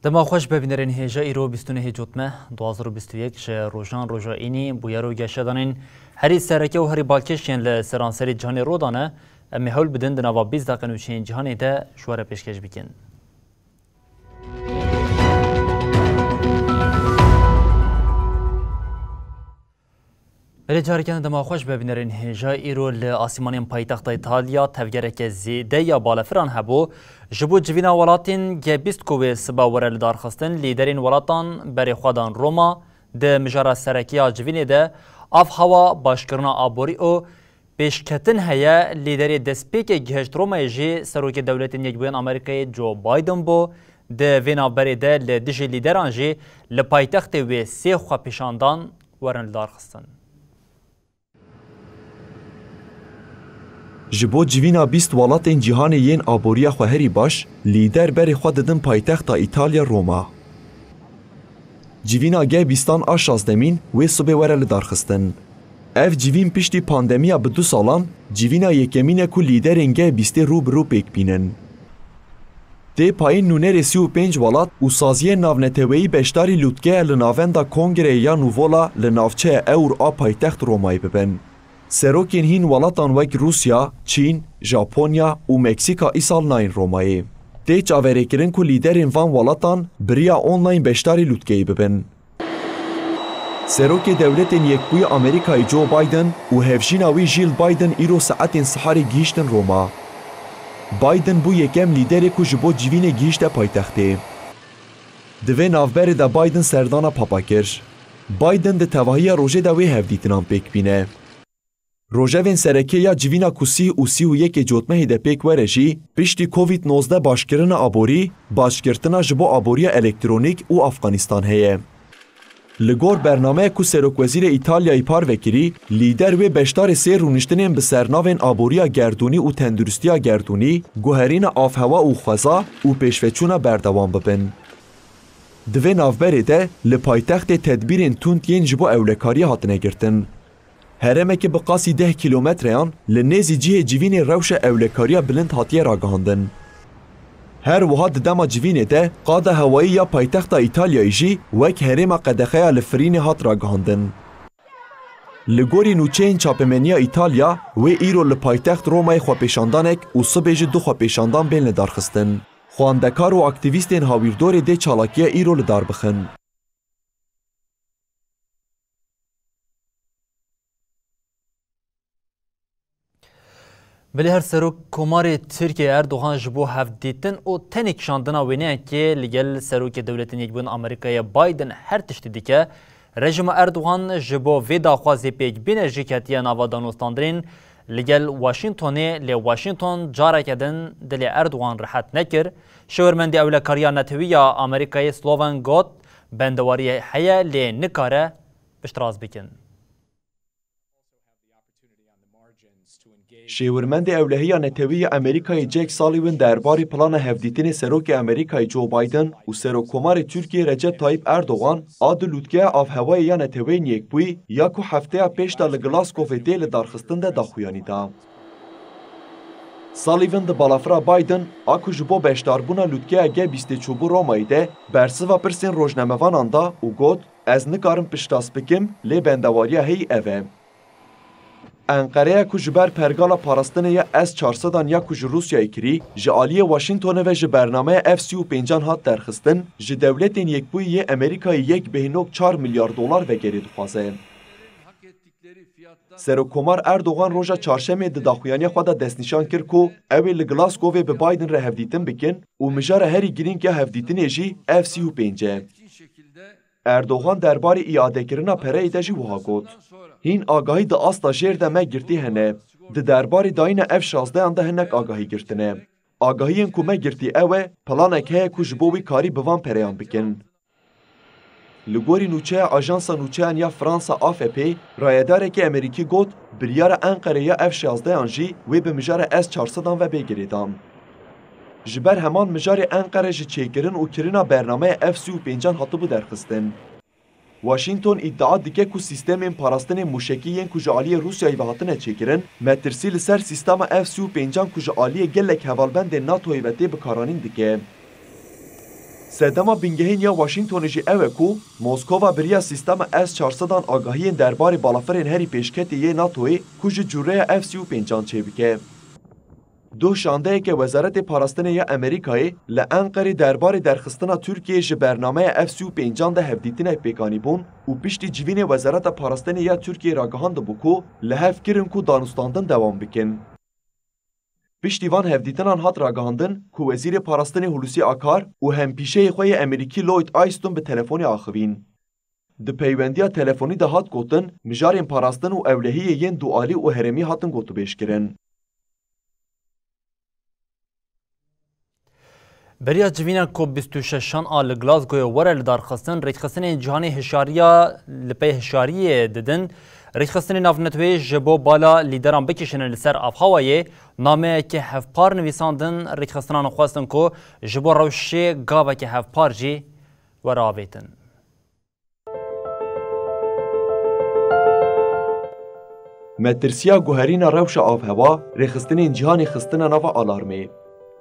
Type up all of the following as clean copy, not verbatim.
دما خوش ببینرین هیجا ایرو بیستونه هیجوتمه 2021 شه روژان روژا اینی بویرو گشتانین هری سرکه و هری بالکشین لسرانسری جهانی رودانه امی هول بدن دنوا 20 دقیقه نوچین جهانی ده شواره پیشکش بکن. بله جارکن دما خوش ببینرین هیجا ایرو لآسیمانین پایتخت ایتالیا تفگرک زیده یا بالفران هبو جبو جوینا ولاتین گبیست کوی سبا ورل دارخستن لیدرین ولاتان بری خودان روما ده مجارا سرکیا جوینی ده اف هوا باشکرنا آبوری او پیشکتن هیا لیدری دسپیک گهشت رومای جی سروک دولتین یکبوین امریکای جو بایدن بو ده وینا بری ده لدیجی لیدران جی لپایتخت وی سی خوا پیشاندان ورن دارخستن. جبو جوینا 20 ولاتین جهان یین آبوریا خوهری باش لیدر بری خود ددن پایتختا ایتالیا روما. جوینا گه بیستان آشاز دمین وی صبح وره لدارخستن. اف جوین پشتی پاندمیا به 2 سالان جوینا یکمینه که لیدرین گه بیسته رو پیک بینن. ده پایین نونر 35 ولات و سازیه ناونتوی بشتاری لوتگه لناوندا کنگره یا نوولا لناوچه اور آ پایتخت رومای ببن. سروکین هین ولاتان وک روسیا، چین، ژاپنیا و مکسیکا ایسال ناین رومایی. ده چاوره کرن که لیدرین وان ولاتان بریا آنلاین بشتاری لوتگهی ببن. سروک دولتین یکبوی امریکای جو بایدن و هفجیناوی جیل بایدن ایرو ساعتین سحاری گیشتن روما. بایدن بو یکم لیدری که جبو جوین گیشت پایتخته. دوی نافبر دا بایدن سردانا پاپا کرش. بایدن ده تواهی روژه دوی هفدیتنان پیک بینه. روژوین سرکه یا جوینا کوسی و 31 جوتمه ده پیک ورشی پشتی کووید 19 باشکرن آبوری باشکرتنا جبو آبوری الکترونیک و افغانستان هیه. لگور برنامه کو سروک وزیر ایتالیای پار وکری لیدر و بشتار سیر رونشتنین به سرناوین آبوریا گردونی و تندرستیا گردونی گوهرین آف هوا و خوزا و پیشوچونا بردوان ببن. دوی نافبری ده لپایتخت تدبیرین تونتین جبو اولکاری هاتنه گرتن. هرمه که بقاسی 10 کیلومتریان لنیزی جیه جوین روش اولکاریا بلند هاتیه را گهاندن. هر وهاد دما جوین ده قاد هوایی یا پایتخت ایتالیایی جی وک هرم قدخه لفرین هات را گهاندن. لگوری نوچین چاپمنیا ایتالیا و ایرو لپایتخت رومای خوا پیشاندانک و صبح دو خوا پیشاندان بین لدارخستن. خواندکار و اکتیویستین هاویردور ده چالاکیه ایرو لدار بخن. بله هر سروک کمار ترکیه اردوغان جبو هفدیتن و تنک شاندنا وینه که لگل سروک دولتین یکبون امریکای بایدن هر تشتی دیگه رژیم اردوغان جبو ویدا خوازی پیک بین جیکتیه نوادانوستاندرین لگل واشنطنه لی واشنطن جاره کدن دلی اردوغان راحت نکر شورمندی اولکاریا نتوی امریکای سلوون گوت بندواری حیا لی نکاره بشتراز بکن. شیورمند اولهی نتوی امریکای جک سالیون درباره پلان هفدیتین سروک امریکای جو بایدن و سروکومار ترکیه رجب طایب اردوغان آد لوتگه آف هوای یا نتوی نیکبوی یا که هفته پیش دا لگلاسکو دیل دارخستن ده داخویانی دا. سالیون ده بالافرا بایدن آکو جبو بشتاربونا لوتگه اگه بیسته چوبو رومایی ده برسه و پرسین روشنموان آندا و گود از نکارم پشتاس بکم لی بندواریا هی اوه. انقره که جبر پرگالا پاراستن یا S-400 یا که روسیای کری جالی واشنطن و ج برنامه F-35 هات درخستن ج دولتین یکبوی امریکای 1.4 میلیارد دلار و گری دخوازه. سروکومار اردوغان روژا چارشمه داخویانی خود دستنشان کرد که اوی لگلاسکو به بایدن را هفدیتن بکن و مجار هری گرینگ یا هفدیتن جی F-35. اردوغان درباره ایاده کرنا پره ایده وها گود. هین آگاهی ده آستا جیر ده مگرتی هنه. ده درباره داین F-16 انده هنک آگاهی گرتنه. آگاهین کو me girtî ew e planek heye ku ji bo wî karî bi van pereyan bikin. Li gorî nûçeya Ajansa Nûçeyan ya Fransa AFP, rayedarekî Amerîkî got biryara Enqereya F-16yan jî wê bi mijara S-400 ve bêgirêdan. Ji ber heman mijarê Enqere ji çêkirin û kirina bernameya F-35 hatibû derxistin. Washington iddia dike ku sistemên parastinên mûşekî yên ku ji aliyê Rûsyayê ve hatine çêkirin, metirsî li ser sîstema F-35 ku ji aliyê gelek hevalbendên NATOyê ve tê bikaranîn dike. Sedema bingehên ya Washingtonê jî ew e ku Moskova biriya sîstema S-400 agahiyên derbarê balafirên herî pêşketê yê NATOyê ku ji cûreya F-35 çêbike. Duh şandeyeke Wezaretê Parastinê ya Amerîkayê li Enqerê derbarê derxistina Tirkiyeyê ji bernameya F-35 de hevdîtinek pêkanîbûn û piştî civînê Wezareta Parastinê ya Tirkiyeyê ragihandibû ku li hev kirin ku danûstandin dewam bikin. Piştî van hevdîtinan hat ragihandin ku Wezîrê Parastinê Hulusi Akar û hempîşeyê xwe yê Amerîkî Lloyd Austin bi telefonê axivîn. Di peywendiya telefonî de hat gotin mijarên parastin û ewlehiyê yên dualî û herêmî hatin gotûbêjkirin. Beriya civîna COP26 a li Glasgowê were li darxistin rêxistinên cîhanê hişyariya li pey hişyariyê didin. Rêxistinên navnetwê ji bo bala lîderan bikişînin li ser avhewayê nameyekê hevpar nivîsandin rêxistinan xwestin ku ji bo rewşê gavekê hevpar jî were avêtin. Metirsiya guherîna rewşa avheva rêxistinên cîhanê xistina nava alarmê.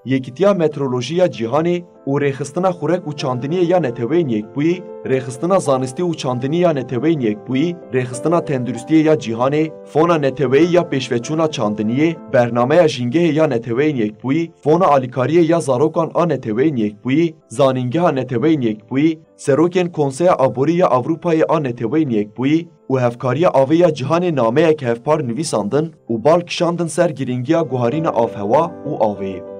Yekîtiya Meteorolojiya Cîhanê û rêxistina xurek û çandiniyê ya neteweyên yekbûyî, rêxistina zanistî û çandinî ya neteweyên yekbûyî, rêxistina tenduristiyê ya cîhanê, fona neteweyî ya pêşveçûna çandiniyê, bernameya jîngehê ya neteweyên yekbûyî, fona alîkariyê ya zarokan a neteweyên yekbûyî, zanîngeha neteweyên yekbûyî, serokên Konseya Aborî ya Avrupayê a neteweyên yekbûyî û hevkariya avê ya cîhanê nameyek hevpar nivîsandin û bal kişandin ser girîngiya guharîna avheva û avê.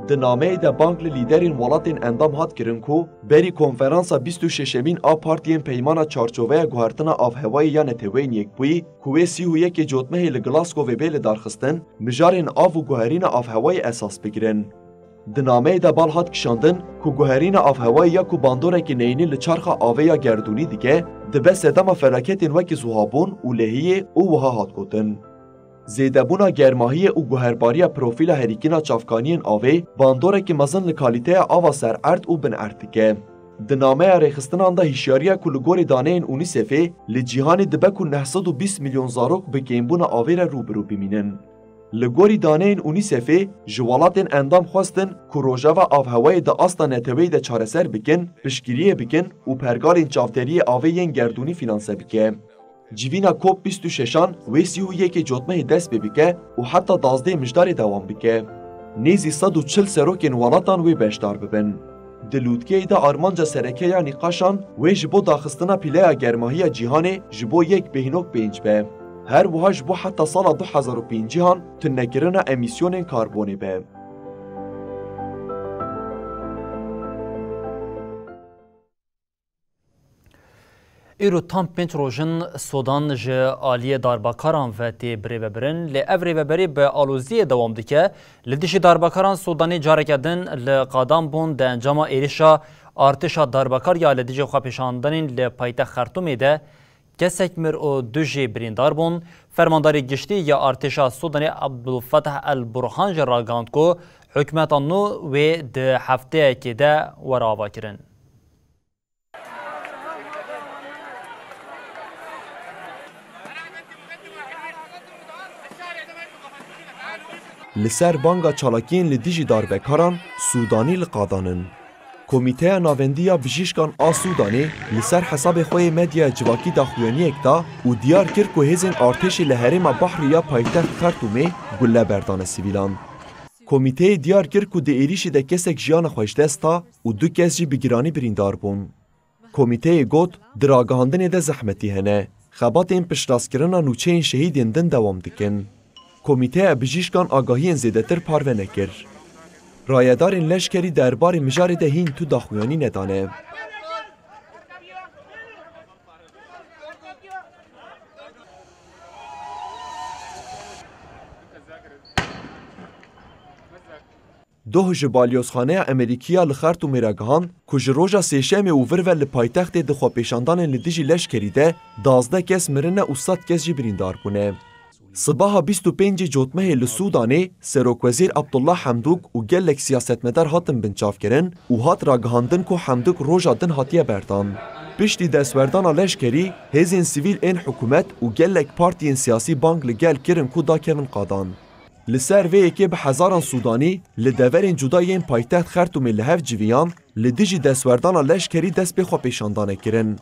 Di nameyê de bank li lîderên welatên endam hat kirin ku berî konferansa 26 a partiyên peymana çarçoveya guhertina avhewayê ya neteweyên yekbûyî ku wê 31 cotmehê li Glasgowê bê li darxistin, mijarên av û guherîna avhewayê esas bigirin. Di nameyê de bal hat kişandin ku guherîna avhewayê ya ku bandorekî neyînî li çarxa avê ya gerdûnî dike, dibe sedema felaketên wekî zuhabûn û lehiyê û wiha hat gotin. Zêdebûna germahiyê û guherbariya profîla herîkîna çavkaniyên avê, bandorekî mezin li kalîteya ava serert û binert dike. Di nameya rêxistinan de hişyariya ku li gorî daneyên UNICEFê li cîhanê dibe ku 920 milyon zarok bi kêmbûna avê re rûbirû bimînin. Li gorî daneyên UNICEFê ji welatên endam xwestin ku rojeva avhewayê di asta neteweyê de çareser bikin, piştgiriyê bikin û pergalên çavderiyê avê yên gerdûnî fînanse bike. Civîna COP26 wê 31 cotmehê dest pê bike û heta 12 mijdarê dewam bike. Nêzî 140 serokên welatan wê beşdar bibin. Di Lûtkeyê de armanca serekeya nîqaşan wê ji bo daxistina pîleya germahiya cîhanê ji bo yek bêhnok pênc be. Her wiha ji bo heta sala 2050 tunekirina emîsyonên karbonê be. Îro tam 5 rojin Sudan ji aliyê darbakaran ve tê birêvebirin, lê ev rêveberî bi aloziyê dewam dike. Li dijî darbakaran Sudanê careke din li qadam bûn di encama êrişa artêşa darbakar ya li dijî xwepêşandanên li paytext Xertûmê de kesek mir û du jê birîndar bûn. Fermandarê giştî ya artêşa Sudanê Abdulfetah el-Burhan jî ragihand ku hikûmeta nû wê di hefteyekê de were avakirin. Li ser banga çalakiyên li dijî darbekaran Sudanî li qadanin. Komîteya Navendiya Bijîşkan a Sudanê li ser hesabê xwe yê medyaya civakî daxuyaniyek da û diyar kir ku hêzên artêşê li herêma Bahrî ya paytext Xertûmê gulle berdane sivîlan. Komîteyê diyar kir ku di êrişê de kesek jiyana xwe ji dest da û du kes jî bi giranî birîndar bûn. Komîteyê got di ragihandinê de zehmetî hene. Xebatên piştrazkirina nûçeyên şehîdên din dewam dikin. Komîteya Bijîşkan agahiyên zêdetir parve nekir. Rayedarên leşkerî derbarê mijarê de hîn tu daxuyanî nedane. دوه ji balyozxaneya Amerîkiya li Xertûmê re gihand ku ji roja sêşemê û vir ve li paytextê di xwepêşandanên li dijî leşkerî de 12 kes mirine û 100 kes jî birîndar bûne. Sibaha 25 Cotmehê li Sûdanê Serokwezîr Abdullah Hemdûk û gelek siyasetmedar hatin binçavkirin û hat ragihandin ku Hemdûk roja din hatiye berdan. Piştî destwerdana leşkerî, hêzên sivîl ên hikûmet û gelek partiyên siyasî bang li gel kirin ku dakevin qadan. Li ser vê yekê bi hezaran Sûdanî li deverên cuda yên paytext Xertûmê li hev civiyan li dijî destwerdana leşkerî dest pê xwepêşandanê kirin.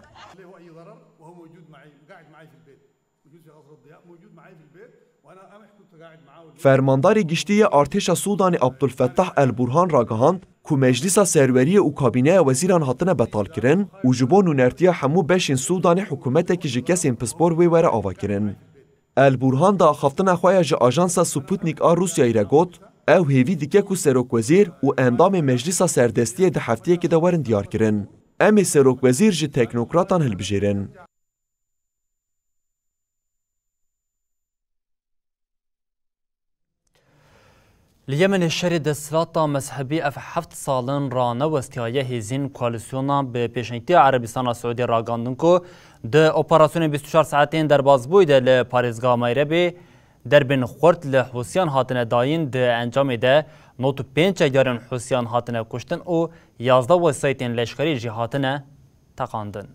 Fermandarê giştî yê Artêşa Sûdanê Abdulfettah El-Burhan ragihand ku Meclîsa Serweriyê û Kabîneya Wezîran hatine betalkirin û ji bo nûnertiya hemû beşên Sûdanê hikûmetekî ji kesên pispor wê were avakirin. El-Burhan da axaftina xwe ya ji ajansa Sputnik a Rûsyayê re got, ew hêvî dike ku Serokwezîr û endamê Meclîsa Serdestiyê di hefteyekê de werin diyarkirin. Em ê Serokwezîr ji teknokratan hilbijêrin. Li Yemenê şerê desthilatê mezhebî ev 7 salin ranewestiye hêzên koalîsyona bi pêşengtiya Erebistana Siûdî ragandin ku di operasyonên 24 saetên derbasbûyî de li parêzgeha Mayrebê derbên xurt li Hûsiyan hatine dayîn di encamê de 95 çegerên Hûsiyan hatine kuştin û 11 wesayetên leşkerî jî hatine teqandin.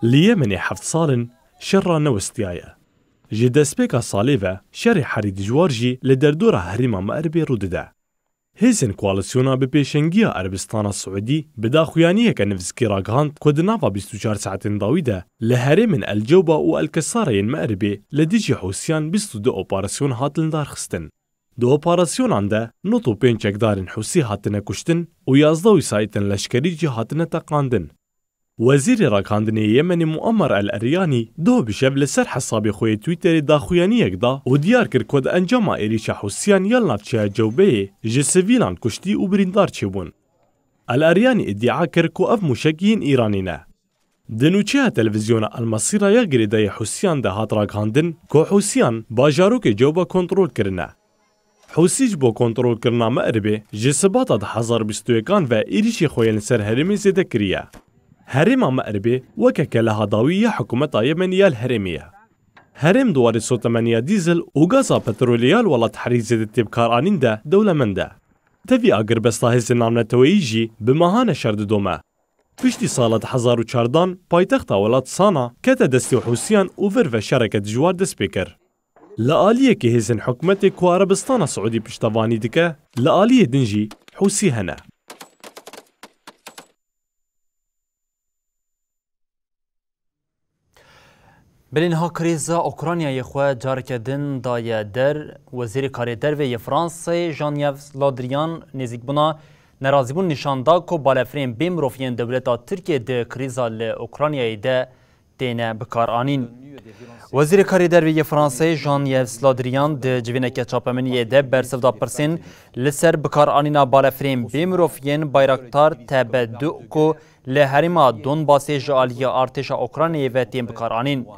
Li Yemenê 7 salin şerra newestiye. Ji destpêka salê ve şerê herî dijwar jî li derdora herêma Merbê rû dide. Hêzên koalîsyona bi pêşengiya Erebistana Siûdî bi daxuyaniyeke nivîskî ragihand ku di nava 24 saetên dawî de li herêmên El Cewba û El Kesareyên Merbê li dijî Hûsiyan 22 operasyon hatin darxistin. Di operasyonan de 95 çekdarên Hûsî hatine kuştin û 11 wîsayetên leşkerî jî hatine teqandin. Wezîrê Ragihandinê Yemenê Muammer El-Eryanî doh bi şev li ser hesabê xwe yê Twitterê daxuyaniyek da û diyar kir ku di encama êrîşa Hûsiyan ya navçeya Cewbeyê ji sivîlan kuştî û birîndar çêbûn. El-Eryanî îddia kir ku ev mûşek yên Îranî ne. Di nûçeya televizyona El-Masîra ya girêdayê Hûsiyan de hat ragihandin ku Hûsiyan bajarokê Cewba kontrol kirine. Hûsî ji bo kontrolkirina Merbê ji sibata 2021 ve êrişê xwe yên li ser herêmê zêde kiriye. Herêma Merbê wekeke lehadawî ya hikûmeta Yemenî ya herêmê ye. Herêm duwarê sotemeniya dîzel û gaza petrolê ya welat herîzê de têbkaranîn de dewlemend e. Tevî agirbesta hêzên navneteweyî jî bi meha neşer didome. Piştî sala 2014 paytexta welat Sana kete destê Hûsiyan û vir ve şereke dijwar dest pê kir. Li aliyekê hêzên hikûmetê ku Erebistana Siûdî piştevanî dike, li aliyê din jî Hûsî hene. Birînha krîza Ukraynayê xwe careke din daye der, Wezîrê Karê Derve yê Fransayê Jean-Yves Le Drian nêzîkbûna nerazîbûn nîşan da ku balafirên bê miroviyên dewleta Tirkiye di krîza li Ukraynayê de têne bikaranîn. Wezîrê Karê Derve yê Fransayê Jean-Yves Le Drian di civîneke çapemeniyê de bersiv da pirsên li ser bikaranîna balafirên bê miroviyên Bayraktar TB2 ku li herêma Donbasê ji aliyê artêşa Ukraynayê ve tên bikaranîn.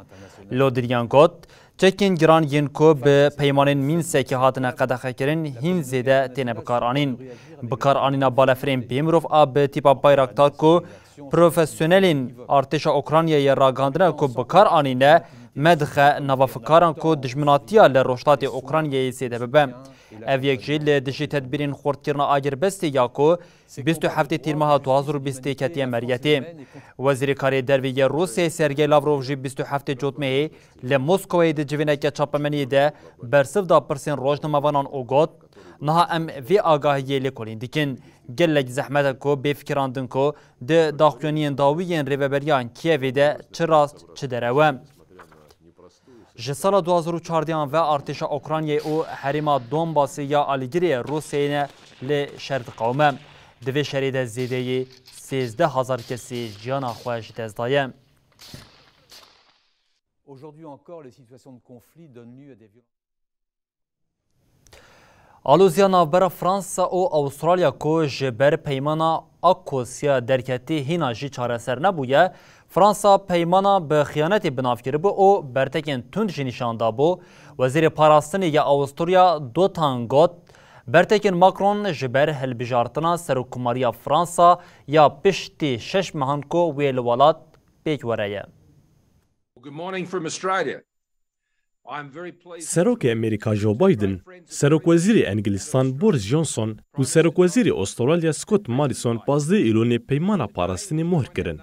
Le Drian got, çekên giran yên ku bi peymanên Mînskê hatine qedexekirin hîn zêde têne bikaranîn. Bikaranîna balafirên bê mirov a bi tîpa Bayraktar ku profesyonelên artêşa Ukraynayê ragihandine ku bikaranîne me dixe navafikaran ku dijminatiya li rojdatê Ukraynayê zêde bibe. Ev yek jî li dijî tedbîrên xurtkirina agirbestê ya ku 27 tîrmeha 2020 ketiye Meryetê. Wezîrê Karê Derve yê Rûsyayê Sergey Lavrov jî 27 Cotmehê li Moskowayê di civîneke çapemeniyê de bersiv da pirsên rojnamavanan û got, niha em vê agahiyê lêkolîn dikin. Gelek zehmet ku bêfikiran din ku di daxuyaniyên dawî yên rêveberiyan Kievê de çi rast çi derewe. Ji sala 2014 ve artêşa Ukraynayê û herêma Donbasê ya alîgirê Rûsyayê li şer diqewme. Di vê şerê de zêdeyê 13,000 kesî jiyana xwe ji dest daye. Alûziya navbera Fransa û Avustralya ku ji ber peymana Akosya derketî hîna jî çareser nebûye, فرانسا پیمانا به خیانتی بنافکر بو او برتکن تند جی نشاندا بو وزیر پاراستنی یا اوستوریا دو تانگوت برتکن ماکرون جبر هلبجارتنا سروکماریا فرانسا یا پشتی 6 مهانکو ویل ولات پیک ورایه. سروک امریکا جو بایدن، سروک وزیر انگلستان بوریس جانسون و سروک وزیر استرالیا سکوت ماریسون 15 ایلون پیمانا پاراستنی مهر کرن.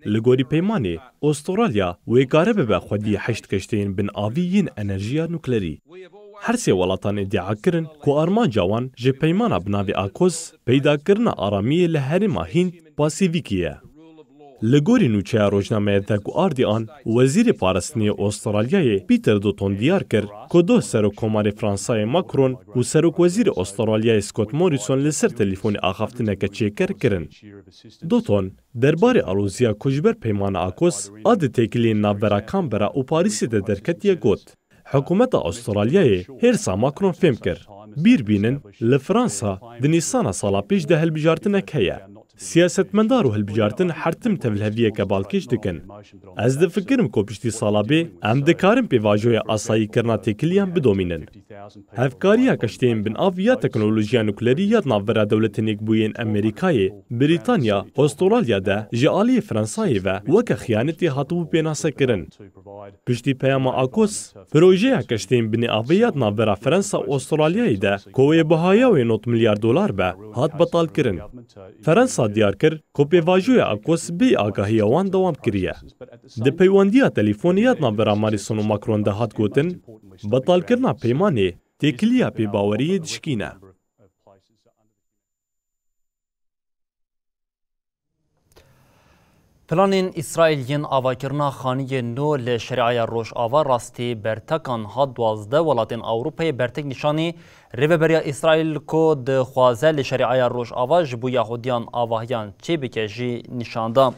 لگوری پیمانی استرالیا ویگاره به خودی 8 کشتین بن آویین انرژیا نوکلری. هر سی ولاتان ادعا کرن که آرمان جوان جه پیمانا بناوی آکوز پیدا کرن آرامی لحرما هند پاسیفیکیه. لگوری نوچه روزنامه دگو آردی آن وزیر پارستنی استرالیای پیتر دوتون دیار کرد که دو سروکمار فرانسای ماکرون و سروک وزیر استرالیای سکوت موریسون لسر تلیفون آخافتنه چیکر کرن. دوتون درباره آلوزیا کجبر پیمان آکوس آد تکلی نابرا کامبرا و پاریسی ده درکتیه گوت. حکومت استرالیای هرسا ماکرون فهم کرد. بیر بینن لفرانسا دنیسانا سالا پیش ده هلبجارتنه که سیاستمندار و هلبجارتن حرتم تولهویه که بالکش دکن. از ده فکرم که پشتی سالا بی ام دکارم پی واجوی آسایی کرنا تکلیان بدومینن. هفکاریا کشتیم بن آف یا تکنولوژیا نوکلری یا ناورا دولتنیک بوین امریکای، بریتانیا، استرالیا ده جعالی فرانسایی و وک خیانتی هاتو پیناسه کرن. پشتی پیام آکوس، پروژه کشتیم بن آفیات ناورا فرانسا و استرالیایی ده کوی بهایاوی 9 میلیارد دلار به هات بطال کرن. فرانسا دیار کرد که پیواجوی آکوس بی آگاهی وان دوام کریه. ده پیوندیا تلیفونیات ناورا ماریسون و ماکرون ده هات گوتن بطال کرنا پیمانی تکلیا پی باوری دشکینه. پلانین اسرائیلیین آواکرنا خانی نو لشریعه روش آوا راستی برتکان ها 12 ولاتین اوروپای برتک نشانی ریوبریا اسرائیل کو ده خوازه لشریعه روش آوا جبو یهودیان آواهیان چه بکه جی نشانده.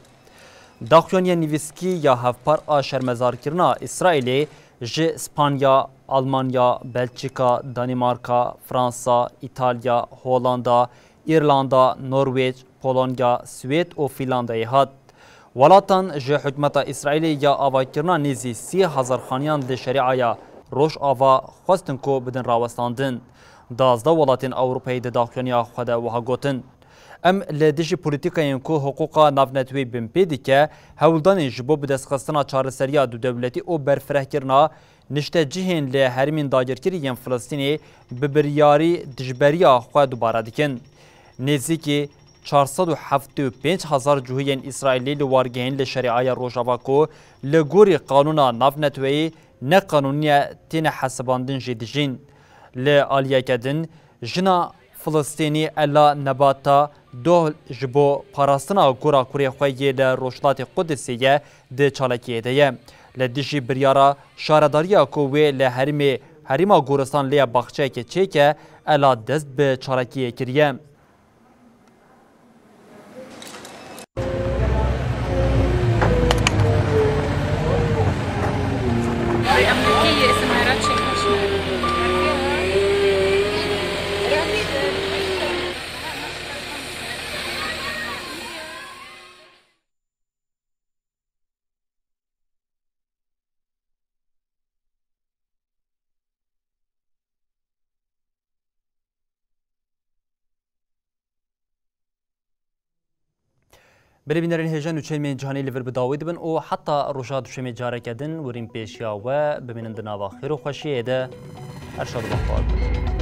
داخوانی نیویسکی یا هفپار آشرمزار کرنا اسرائیلی جی اسپانیا، آلمانیا، بلژیکا، دانمارکا، فرانسا، ایتالیا، هولندا، ایرلندا، نروژ، پولونیا، سوئد و فنلاندی هات. ولاتان جه حکمت اسرائیلی یا آواکرنا نیزی 30,000 خانیان لشریعه روش آوا خواستن کو بدن راوستاندن. 12 ولاتین اوروپایی ده داخلیا خود وها گوتن. ام لدیجی پولیتیکاین کو حقوقا نافنتوی بمپیدی که هولدان جبو بدستخستنا چارسریا دو دولتی او برفره کرنا نشته جهین لی هرمین داگرکری ین فلسطینی ببریاری دجبریا خود دوباره دیکن. نزدیکی 475,000 جوهین اسرائیلی لوارگهین لشریعه روشاوا کو لگوری قانونا نافنتوی نه قانونی تین حساباندن جدیجین لآلیا کدن جنا فلسطینی الا نباتا دو جبو پاراستنا گورا کوری خویی لروشلات قدسیه ده چالکیه ده لدیجی بریارا شارداریا کووی لحریما گورستان لیا باخچه که چه که الا دست به چالکیه کریه. بربینرین هجان و چلمین جهانی لیور بداوید بن او حتی روشاد شمی جاره کدن ورین پیشیا و ببینند نوا خیر و خوشیه ده ارشاد بخواد.